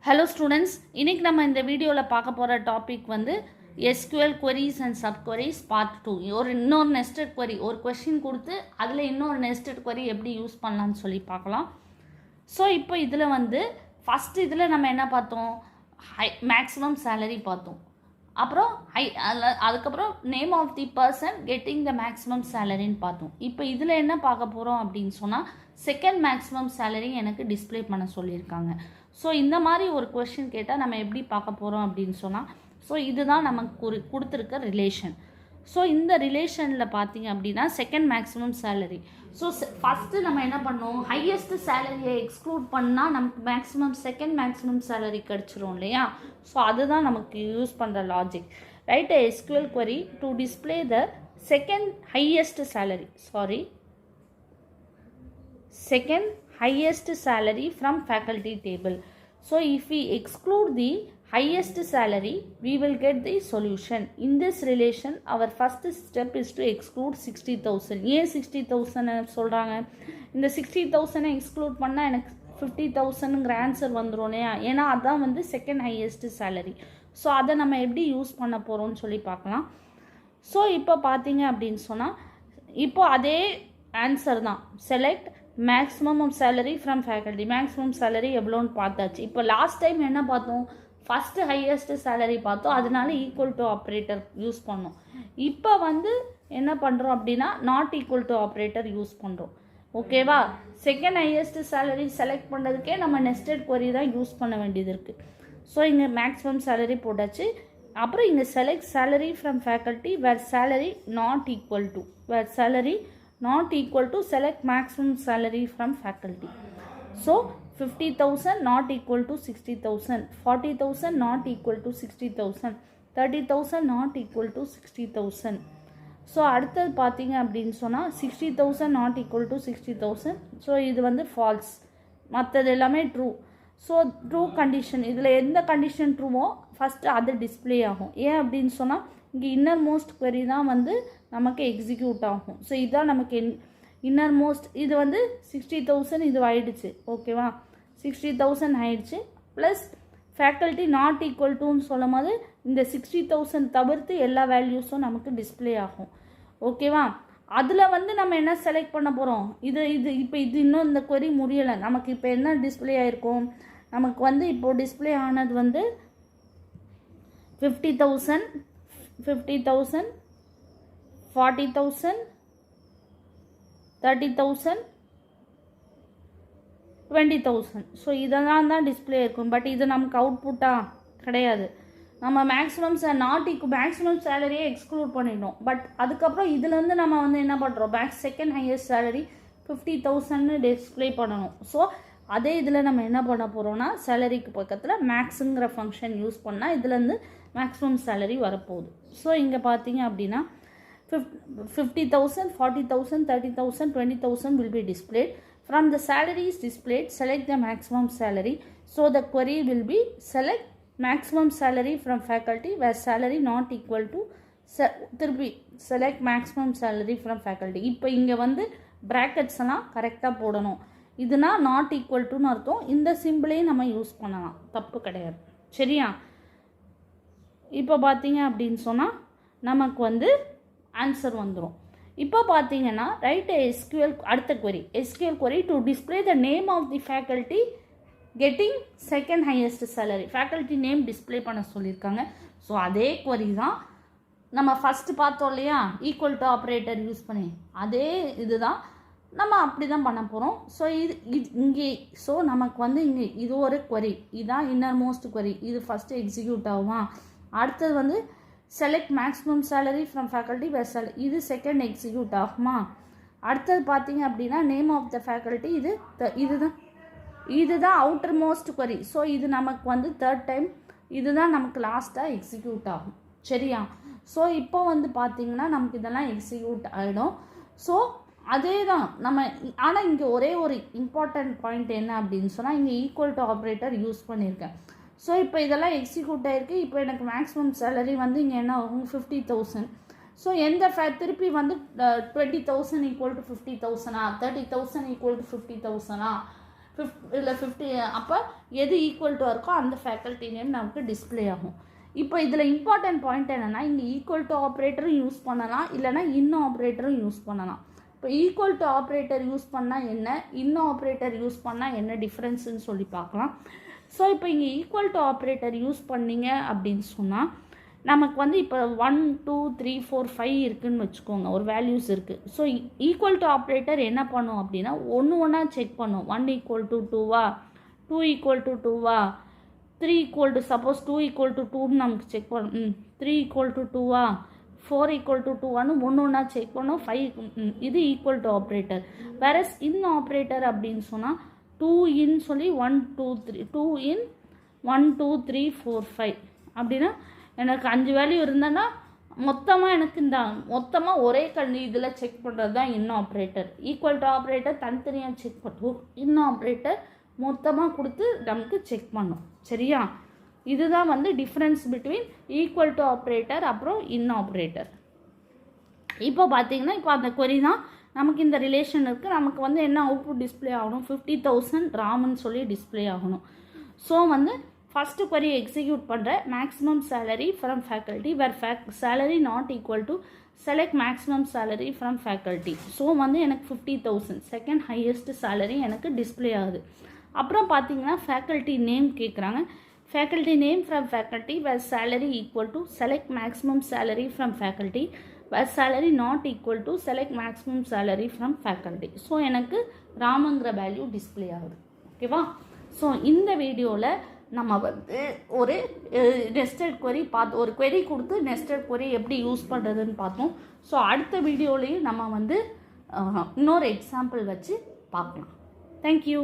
Hello students, இன்னைக்கு நம்ம இந்த வீடியோல பார்க்க போற டாபிக் வந்து SQL queries and subqueries part 2. இன்னொரு nested query ஒரு question கொடுத்து அதுல இன்னொரு nested query எப்படி யூஸ் பண்ணலாம்னு சொல்லி பார்க்கலாம். சோ இப்போ இதுல வந்து first இதுல நம்ம என்ன பார்த்தோம்? maximum salary பார்த்தோம். அப்புறம் அதுக்கப்புறம் name of the person getting the maximum சேலரின்னு பார்த்தோம். இப்போ இதில் என்ன பார்க்க போகிறோம் அப்படின்னு சொன்னால் செகண்ட் மேக்ஸிமம் சேலரி எனக்கு டிஸ்பிளே பண்ண சொல்லியிருக்காங்க. ஸோ இந்த மாதிரி ஒரு கொஸ்டின் கேட்டால் நம்ம எப்படி பார்க்க போகிறோம் அப்படின்னு சொன்னால் ஸோ இதுதான் நமக்கு கொடுத்துருக்க ரிலேஷன். ஸோ இந்த ரிலேஷனில் பார்த்தீங்க அப்படின்னா second maximum salary. So first நம்ம என்ன பண்ணோம், ஹையஸ்ட் சேலரியை எக்ஸ்க்ளூட் பண்ணால் நமக்கு மேக்ஸிமம் செகண்ட் மேக்ஸிமம் சேலரி கிடச்சிரும் இல்லையா. ஸோ அதுதான் நமக்கு யூஸ் பண்ணுற logic. Right a SQL query to display the second highest salary from faculty table. So if we exclude the highest salary, we will get the solution. In this relation, our first step is to exclude 60,000. ஏன் 60,000 சொல்கிறாங்க? இந்த 60,000 exclude பண்ணால் எனக்கு 50,000ங்கிற answer வந்துடும் இல்லையா. ஏன்னா அதான் வந்து செகண்ட் ஹையஸ்ட் சேலரி. ஸோ அதை நம்ம எப்படி யூஸ் பண்ண போகிறோம்னு சொல்லி பார்க்கலாம். ஸோ இப்போ பார்த்தீங்க அப்படின்னு சொன்னால் இப்போ அதே ஆன்சர் தான், select maximum salary from faculty. Maximum salary எவ்வளோன்னு பார்த்தாச்சு. இப்போ லாஸ்ட் டைம் என்ன பார்த்தோம், ஃபஸ்ட்டு ஹையஸ்ட் சேலரி பார்த்தோம், அதனால ஈக்குவல் டு ஆப்ரேட்டர் யூஸ் பண்ணோம். இப்போ வந்து என்ன பண்ணுறோம் அப்படின்னா not equal to operator use பண்ணுறோம். ஓகேவா. செகண்ட் ஹையஸ்ட் சேலரி செலக்ட் பண்ணுறதுக்கே நம்ம நெஸ்டட் query தான் யூஸ் பண்ண வேண்டியது இருக்குது. ஸோ இங்கே மேக்ஸிமம் சேலரி போட்டாச்சு. அப்புறம் இங்கே select salary from faculty where salary not equal to select maximum salary from faculty. So 50,000 not equal to 60,000, 40,000 not equal to 60,000, 30,000 not equal to 60,000. So அடுத்தது பார்த்தீங்க அப்படின்னு சொன்னால் 60,000 நாட் ஈக்குவல் டு 60,000. ஸோ இது வந்து falls, மற்றது எல்லாமே ட்ரூ. ஸோ ட்ரூ கண்டிஷன், இதில் எந்த கண்டிஷன் ட்ரூவோ ஃபஸ்ட்டு அது டிஸ்பிளே ஆகும். ஏன் அப்படின்னு சொன்னால் இங்கே இன்னர் மோஸ்ட் query தான் வந்து நமக்கு எக்ஸிக்யூட் ஆகும். ஸோ இதுதான் நமக்கு இன்னர் மோஸ்ட். இது வந்து 60,000 இது ஆயிடுச்சு. ஓகேவா, 60,000 ஆயிடுச்சு. ப்ளஸ் ஃபேக்கல்ட்டி நாட் ஈக்குவல் டுன்னு சொல்லும் போது இந்த 60,000 தவிர்த்து எல்லா வேல்யூஸும் நமக்கு டிஸ்பிளே ஆகும். ஓகேவா. அதில் வந்து நம்ம என்ன செலக்ட் பண்ண போகிறோம், இது இப்போ இது இன்னும் இந்த query முடியலை. நமக்கு இப்போ என்ன டிஸ்பிளே ஆகிருக்கும், நமக்கு வந்து இப்போது டிஸ்பிளே ஆனது வந்து 50,000, 40,000, 30,000, 20,000. ஸோ இதெல்லாம் தான் டிஸ்பிளே இருக்கும். பட் இது நமக்கு அவுட்புட்டாக கிடையாது. நம்ம மேக்ஸிமம் மேக்ஸிமம் சேலரியை எக்ஸ்க்ளூட் பண்ணிட்டோம். பட் அதுக்கப்புறம் இதுலேருந்து நம்ம வந்து என்ன பண்ணுறோம், செகண்ட் ஹையஸ்ட் சேலரி 50,000 டிஸ்பிளே பண்ணணும். ஸோ அதே இதில் நம்ம என்ன பண்ண போகிறோம்னா சேலரிக்கு பக்கத்தில் மேக்ஸுங்கிற ஃபங்க்ஷன் யூஸ் பண்ணால் இதுலேருந்து மேக்ஸிமம் சேலரி வரப்போகுது. ஸோ இங்கே பார்த்தீங்க அப்படின்னா 50,000, 40,000, 30,000, 20,000 will be displayed. From the salaries displayed, select the maximum salary. So the query will be select maximum salary from faculty where salary not equal to திருப்பி select maximum salary from faculty. இப்போ இங்கே வந்து brackets எல்லாம் கரெக்டாக போடணும். இதுனா not equal டுன்னு அர்த்தம். இந்த சிம்பிளையும் நம்ம யூஸ் பண்ணலாம், தப்பு கிடையாது. சரியா. இப்போ பார்த்தீங்க அப்படின்னு சொன்னால் நமக்கு வந்து ஆன்சர் வந்துடும். இப்போ பார்த்தீங்கன்னா ரைட் SQL அடுத்த SQL query to display the name of the faculty getting second highest salary. Faculty name display பண்ண சொல்லியிருக்காங்க. ஸோ அதே query தான் நம்ம ஃபஸ்ட்டு பார்த்தோம் இல்லையா, ஈக்குவல் டு ஆப்ரேட்டர் யூஸ் பண்ணி அதே இது தான் நம்ம அப்படி தான் பண்ண போகிறோம். ஸோ இங்கே ஸோ நமக்கு வந்து இங்கே இது ஒரு query, இதுதான் இன்னர் மோஸ்ட் query. இது ஃபஸ்ட்டு எக்ஸிக்யூட் ஆகுமா. அடுத்தது வந்து select maximum salary from faculty where salary, இது செகண்ட் எக்ஸிக்யூட் ஆகுமா. அடுத்தது பார்த்தீங்க அப்படின்னா நேம் ஆஃப் த ஃபேக்கல்ட்டி, இதுதான் அவுட்டர் மோஸ்ட் query. ஸோ இது நமக்கு வந்து தேர்ட் டைம், இதுதான் நமக்கு லாஸ்ட்டாக எக்ஸிக்யூட் ஆகும். சரியா. ஸோ இப்போ வந்து பார்த்தீங்கன்னா நமக்கு இதெல்லாம் எக்ஸிக்யூட் ஆகிடும். ஸோ அதே தான் நம்ம, ஆனால் இங்கே ஒரே ஒரு இம்பார்ட்டண்ட் பாயிண்ட் என்ன அப்படின்னு சொன்னால் இங்கே ஈக்குவல் டு ஆப்ரேட்டர் யூஸ் பண்ணியிருக்கேன். ஸோ இப்போ இதெல்லாம் எக்ஸிக்யூட் ஆகிருக்கு. இப்போ எனக்கு மேக்ஸிமம் சேலரி வந்து இங்கே என்ன ஆகும், 50,000. ஸோ எந்த திருப்பி வந்து 20,000 ஈக்குவல் டு 50,000, 30,000 ஈக்குவல் டு 50,000, இல்லை 50 அப்போ எது ஈக்குவல் டு இருக்கோ அந்த ஃபேக்கல்ட்டி நேம் நமக்கு டிஸ்பிளே ஆகும். இப்போ இதில் இம்பார்ட்டன்ட் பாயிண்ட் என்னென்னா இங்கே ஈக்குவல் டு ஆப்ரேட்டரும் யூஸ் பண்ணலாம், இல்லைனா இன்னும் ஆப்ரேட்டரும் யூஸ் பண்ணலாம். இப்போ ஈக்குவல் டு ஆப்ரேட்டர் யூஸ் பண்ணால் என்ன, இன்னும் ஆப்ரேட்டர் யூஸ் பண்ணால் என்ன டிஃப்ரென்ஸுன்னு சொல்லி பார்க்கலாம். ஸோ இப்போ இங்கே ஈக்குவல் டு ஆப்ரேட்டர் யூஸ் பண்ணிங்க அப்படின்னு சொன்னால் நமக்கு வந்து இப்போ 1 2 3 4 5 இருக்குதுன்னு வச்சுக்கோங்க, ஒரு வேல்யூஸ் இருக்குது. ஸோ ஈக்குவல் டு ஆப்ரேட்டர் என்ன பண்ணும் அப்படின்னா ஒன்றா செக் பண்ணும். 1 ஈக்குவல் டு 2வா, 2 ஈக்குவல் டு 2வா, 3 equal to suppose 2 equal to 2ன்னு நமக்கு செக் பண்ணும். 3 ஈக்குவல் டு 2வா, 4 ஈக்குவல் டு 2வான்னு ஒன்றா செக் பண்ணும். 5 இது ஈக்குவல் டு ஆப்ரேட்டர். வேற இன் ஆப்ரேட்டர் அப்படின்னு சொன்னால் 2 இன் சொல்லி 1 2 3 2 இன் 1 2 3 4 5 அப்படின்னா எனக்கு 5 வேல்யூ இருந்தேன்னா மொத்தமாக எனக்கு இந்த மொத்தமாக ஒரே இதில் செக் பண்ணுறது தான் இன்னும் ஆப்ரேட்டர். ஈக்குவல் டு ஆப்ரேட்டர் தனித்தனியாக செக் பண்ணுவோம், இன்னும் ஆப்ரேட்டர் மொத்தமாக கொடுத்து நமக்கு செக் பண்ணும். சரியா? இதுதான் வந்து difference between equal to operator அப்புறம் இன் ஆப்ரேட்டர். இப்போ பார்த்தீங்கன்னா இப்போ அந்த கொரி தான் நமக்கு இந்த ரிலேஷன் இருக்குது. நமக்கு வந்து என்ன அவுட்புட் டிஸ்பிளே ஆகணும், 50,000 ராம்னு சொல்லி டிஸ்பிளே ஆகணும். ஸோ வந்து ஃபஸ்ட்டு கொரி எக்ஸிக்யூட் பண்ணுற maximum salary from faculty where salary not equal to select maximum salary from faculty. So வந்து எனக்கு 50,000 செகண்ட் ஹையஸ்ட் சேலரி எனக்கு டிஸ்பிளே ஆகுது. அப்புறம் பார்த்தீங்கன்னா ஃபேக்கல்ட்டி நேம் கேட்குறாங்க. Faculty name from faculty where salary equal to select maximum salary from faculty where salary not equal to select maximum salary from faculty. So எனக்கு ராமங்கிற value display ஆகுது. ஓகேவா? So இந்த வீடியோவில் நம்ம வந்து ஒரு நெஸ்டட் query ஒரு query கொடுத்து நெஸ்டட் query எப்படி யூஸ் பண்ணுறதுன்னு பார்த்தோம். ஸோ அடுத்த வீடியோலையும் நம்ம வந்து இன்னொரு எக்ஸாம்பிள் வச்சு பார்க்கலாம். தேங்க்யூ.